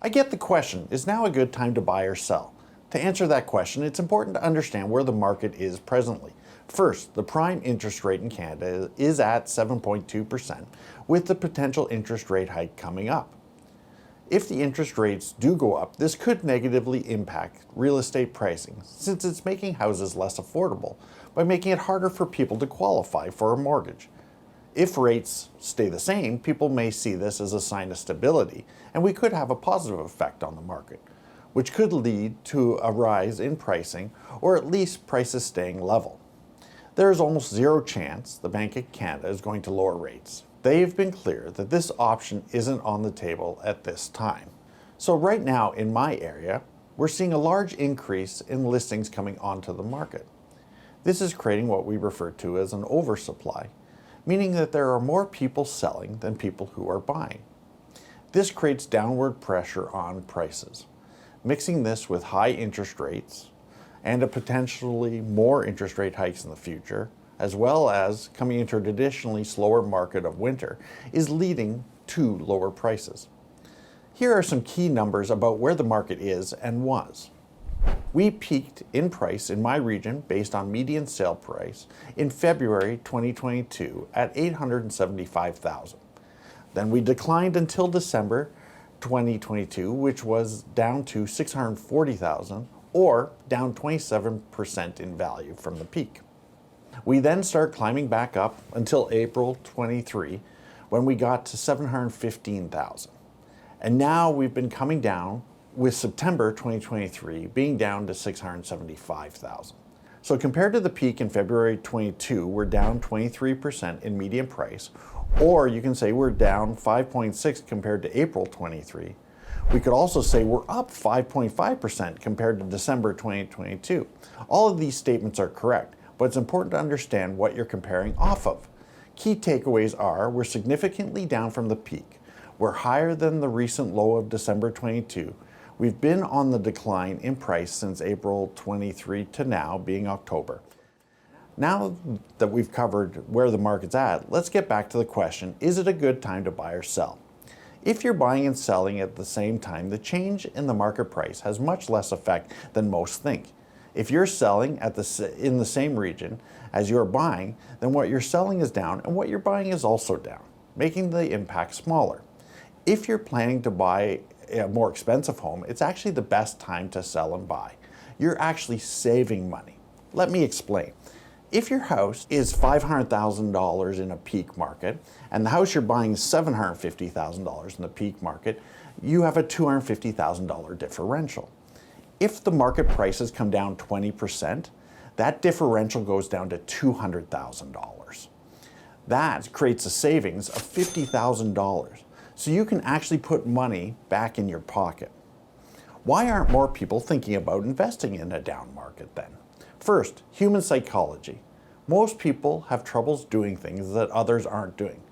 I get the question, is now a good time to buy or sell? To answer that question, it's important to understand where the market is presently. First, the prime interest rate in Canada is at 7.2%, with the potential interest rate hike coming up. If the interest rates do go up, this could negatively impact real estate pricing, since it's making houses less affordable by making it harder for people to qualify for a mortgage. If rates stay the same, people may see this as a sign of stability, and we could have a positive effect on the market, which could lead to a rise in pricing, or at least prices staying level. There is almost zero chance the Bank of Canada is going to lower rates. They've been clear that this option isn't on the table at this time. So right now in my area, we're seeing a large increase in listings coming onto the market. This is creating what we refer to as an oversupply, meaning that there are more people selling than people who are buying. This creates downward pressure on prices. Mixing this with high interest rates and a potentially more interest rate hikes in the future, as well as coming into a traditionally slower market of winter, is leading to lower prices. Here are some key numbers about where the market is and was. We peaked in price in my region based on median sale price in February 2022 at $875,000. Then we declined until December 2022, which was down to $640,000, or down 27% in value from the peak. We then started climbing back up until April 23, when we got to $715,000. And now we've been coming down, with September 2023 being down to $675,000. So compared to the peak in February 22, we're down 23% in median price, or you can say we're down 5.6 compared to April 23. We could also say we're up 5.5% compared to December 2022. All of these statements are correct, but it's important to understand what you're comparing off of. Key takeaways are we're significantly down from the peak. We're higher than the recent low of December 22. We've been on the decline in price since April 23 to now, being October. Now that we've covered where the market's at, let's get back to the question, is it a good time to buy or sell? If you're buying and selling at the same time, the change in the market price has much less effect than most think. If you're selling in the same region as you're buying, then what you're selling is down and what you're buying is also down, making the impact smaller. If you're planning to buy a more expensive home, it's actually the best time to sell and buy. You're actually saving money. Let me explain. If your house is $500,000 in a peak market and the house you're buying is $750,000 in the peak market, you have a $250,000 differential. If the market prices come down 20%, that differential goes down to $200,000. That creates a savings of $50,000. So you can actually put money back in your pocket. Why aren't more people thinking about investing in a down market then? First, human psychology. Most people have troubles doing things that others aren't doing.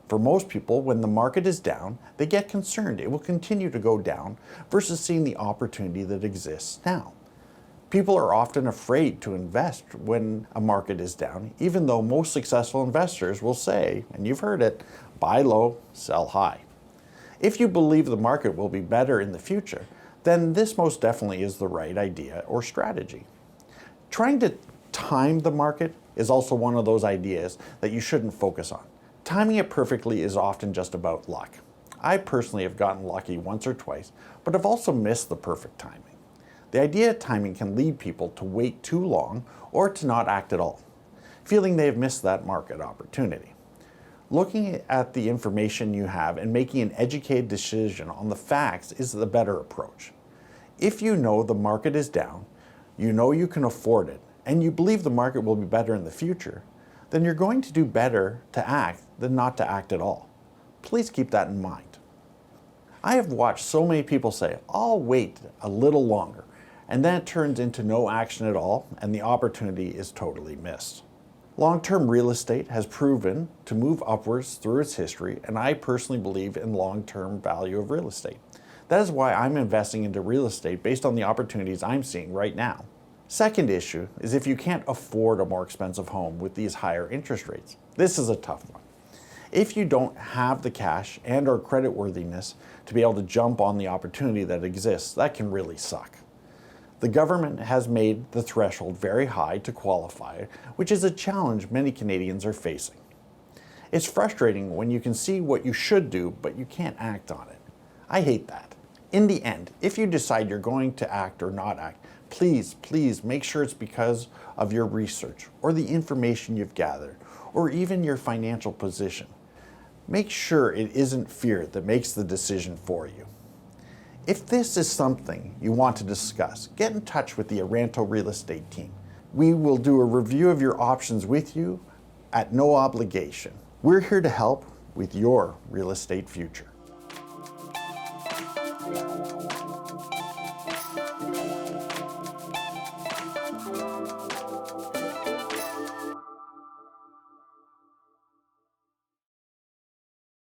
For most people, when the market is down, they get concerned it will continue to go down versus seeing the opportunity that exists now. People are often afraid to invest when a market is down, even though most successful investors will say, and you've heard it, buy low, sell high. If you believe the market will be better in the future, then this most definitely is the right idea or strategy. Trying to time the market is also one of those ideas that you shouldn't focus on. Timing it perfectly is often just about luck. I personally have gotten lucky once or twice, but I've also missed the perfect timing. The idea of timing can lead people to wait too long or to not act at all, feeling they have missed that market opportunity. Looking at the information you have and making an educated decision on the facts is the better approach. If you know the market is down, you know you can afford it, and you believe the market will be better in the future, then you're going to do better to act than not to act at all. Please keep that in mind. I have watched so many people say, I'll wait a little longer, and then it turns into no action at all, and the opportunity is totally missed. Long-term real estate has proven to move upwards through its history, and I personally believe in long-term value of real estate. That is why I'm investing into real estate based on the opportunities I'm seeing right now. Second issue is if you can't afford a more expensive home with these higher interest rates. This is a tough one. If you don't have the cash and or creditworthiness to be able to jump on the opportunity that exists, that can really suck. The government has made the threshold very high to qualify, which is a challenge many Canadians are facing. It's frustrating when you can see what you should do, but you can't act on it. I hate that. In the end, if you decide you're going to act or not act, please make sure it's because of your research or the information you've gathered or even your financial position. Make sure it isn't fear that makes the decision for you. If this is something you want to discuss, get in touch with the Ayranto Real Estate team. We will do a review of your options with you at no obligation. We're here to help with your real estate future.